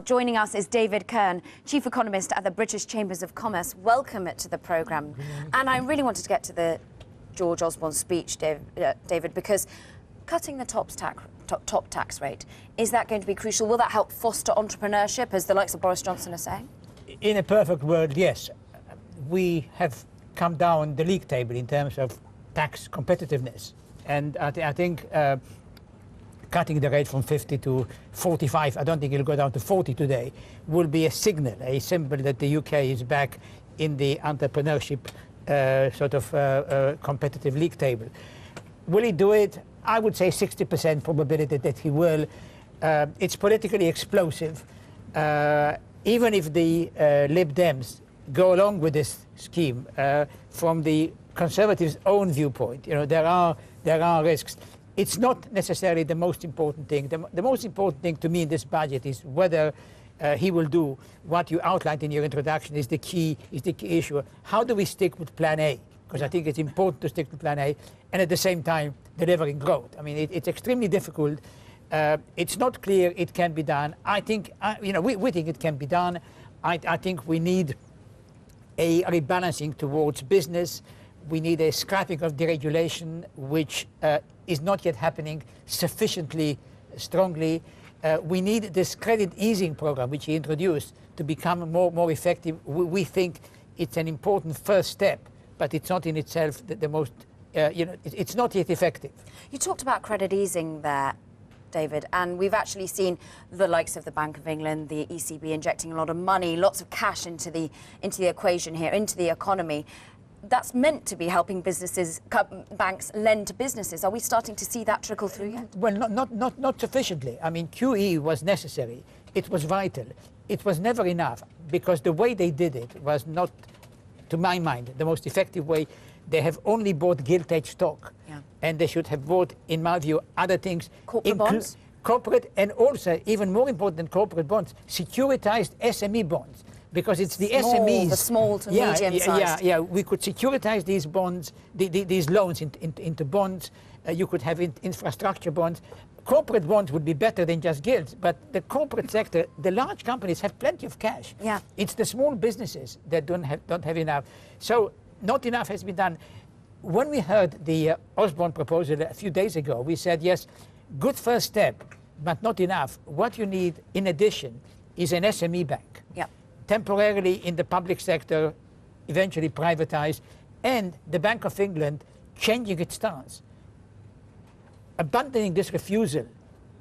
Joining us is David Kern, Chief Economist at the British Chambers of Commerce. Welcome to the programme. And I really wanted to get to the George Osborne speech, David, because cutting the top tax rate, is that going to be crucial? Will that help foster entrepreneurship, as the likes of Boris Johnson are saying? In a perfect world, yes. We have come down the league table in terms of tax competitiveness. And I think cutting the rate from 50 to 45, I don't think it'll go down to 40 today, will be a signal, a symbol that the UK is back in the entrepreneurship competitive league table. Will he do it? I would say 60% probability that he will. It's politically explosive. Even if the Lib Dems go along with this scheme, from the Conservatives' own viewpoint, there are risks. It's not necessarily the most important thing. The most important thing to me in this budget is whether he will do what you outlined in your introduction is the key issue. How do we stick with Plan A? Because I think it's important to stick to Plan A, and at the same time delivering growth. I mean, it's extremely difficult. It's not clear it can be done. I think, we think it can be done. I think we need a rebalancing towards business. We need a scrapping of deregulation, which is not yet happening sufficiently strongly. We need this credit easing program, which he introduced, to become more effective. We think it's an important first step, but it's not in itself the most, it's not yet effective. You talked about credit easing there, David, and we've actually seen the likes of the Bank of England, the ECB injecting a lot of money, lots of cash into the equation here, into the economy. That's meant to be helping businesses, banks lend to businesses. Are we starting to see that trickle through yet? Well, not sufficiently. I mean, QE was necessary. It was vital. It was never enough, because the way they did it was not, to my mind, the most effective way. They have only bought gilt-edged stock. Yeah. And they should have bought, in my view, other things. Corporate bonds? Corporate, and also, even more important than corporate bonds, securitized SME bonds. Because it's the SMEs, the small to medium-sized. Yeah. We could securitize these bonds, these loans into bonds. You could have infrastructure bonds. Corporate bonds would be better than just gilts. But the corporate sector, the large companies have plenty of cash. Yeah. It's the small businesses that don't have enough. So not enough has been done. When we heard the Osborne proposal a few days ago, we said, yes, good first step, but not enough. What you need, in addition, is an SME bank. Yeah. Temporarily in the public sector, eventually privatized, and the Bank of England changing its stance, abandoning this refusal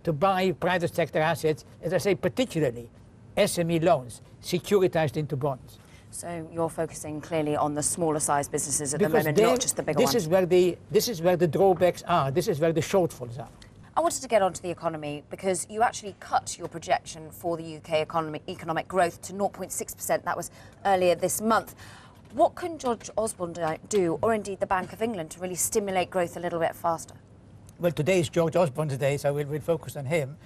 to buy private sector assets, as I say, particularly SME loans, securitized into bonds. So you're focusing clearly on the smaller sized businesses at the moment, not just the bigger ones. This is where the drawbacks are. This is where the shortfalls are. I wanted to get onto the economy because you actually cut your projection for the UK economic growth to 0.6%. That was earlier this month. What can George Osborne do, or indeed the Bank of England, to really stimulate growth a little bit faster? Well, today is George Osborne's day, so we'll focus on him.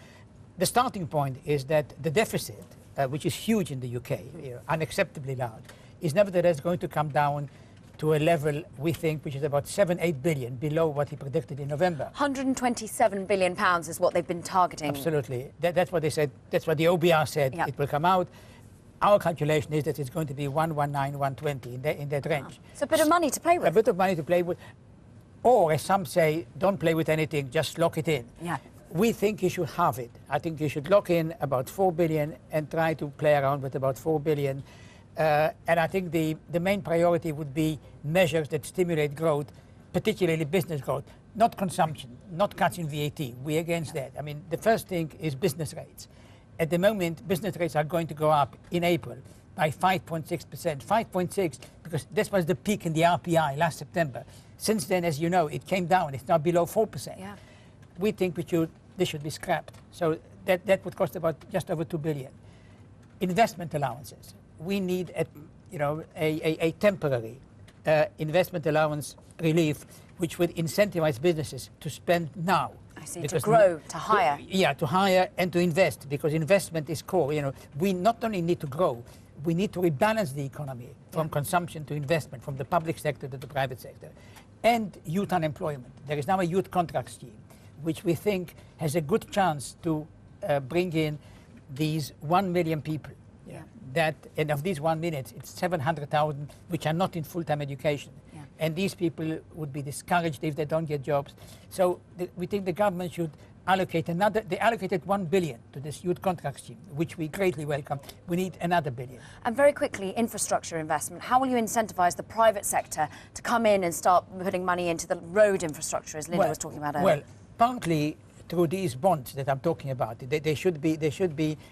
The starting point is that the deficit, which is huge in the UK, unacceptably large, is nevertheless going to come down to a level, we think, which is about 7-8 billion below what he predicted in November. £127 billion is what they've been targeting. Absolutely. That's what they said. That's what the OBR said. Yep. It will come out. Our calculation is that it's going to be 119, 120 in that range. It's a bit of money to play with. A bit of money to play with. Or, as some say, don't play with anything, just lock it in. Yeah. We think you should halve it. I think you should lock in about 4 billion and try to play around with about 4 billion. And I think the main priority would be measures that stimulate growth, particularly business growth, not consumption, not cuts in VAT. We're against that. I mean, the first thing is business rates. At the moment, business rates are going to go up in April by 5.6%. 5.6 because this was the peak in the RPI last September. Since then, as you know, it came down. It's now below 4%. Yeah. We think this should be scrapped. So that would cost about just over 2 billion. Investment allowances. We need a temporary investment allowance relief, which would incentivize businesses to spend now. I see, to grow, to hire. To hire and to invest, because investment is core. We not only need to grow, we need to rebalance the economy from consumption to investment, from the public sector to the private sector. And youth unemployment. There is now a youth contract scheme, which we think has a good chance to bring in these 1 million people. Yeah. That, and of these 1 million, it's 700,000 which are not in full-time education. Yeah. And these people would be discouraged if they don't get jobs. So we think the government should allocate they allocated 1 billion to this youth contract scheme, which we greatly welcome. We need another billion. And very quickly, infrastructure investment. How will you incentivise the private sector to come in and start putting money into the road infrastructure, as Linda was talking about earlier? Well, partly through these bonds that I'm talking about. They should be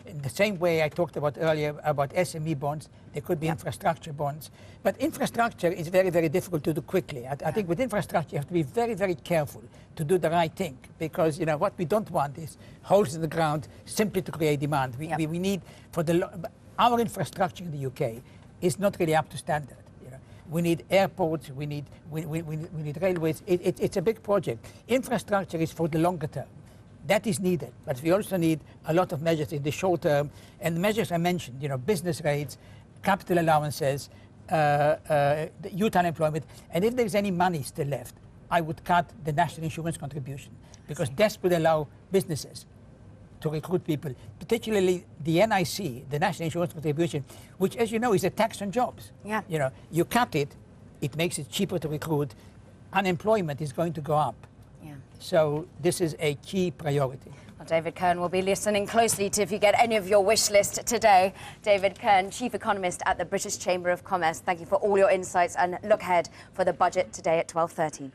in the same way I talked about earlier about SME bonds. There could be infrastructure bonds. But infrastructure is very, very difficult to do quickly. I think with infrastructure you have to be very, very careful to do the right thing, because what we don't want is holes in the ground simply to create demand. We need our infrastructure in the UK is not really up to standard. We need airports, we need railways. It's a big project. Infrastructure is for the longer term. That is needed, but we also need a lot of measures in the short term. And the measures I mentioned, business rates, capital allowances, youth unemployment. And if there's any money still left, I would cut the national insurance contribution, because that would allow businesses to recruit people, particularly the NIC, the national insurance contribution, which, as you know, is a tax on jobs. Yeah. You cut it, it makes it cheaper to recruit. Unemployment is going to go up. Yeah. So this is a key priority. Well, David Kern will be listening closely to if you get any of your wish list today. David Kern, Chief Economist at the British Chamber of Commerce. Thank you for all your insights, and look ahead for the budget today at 12:30.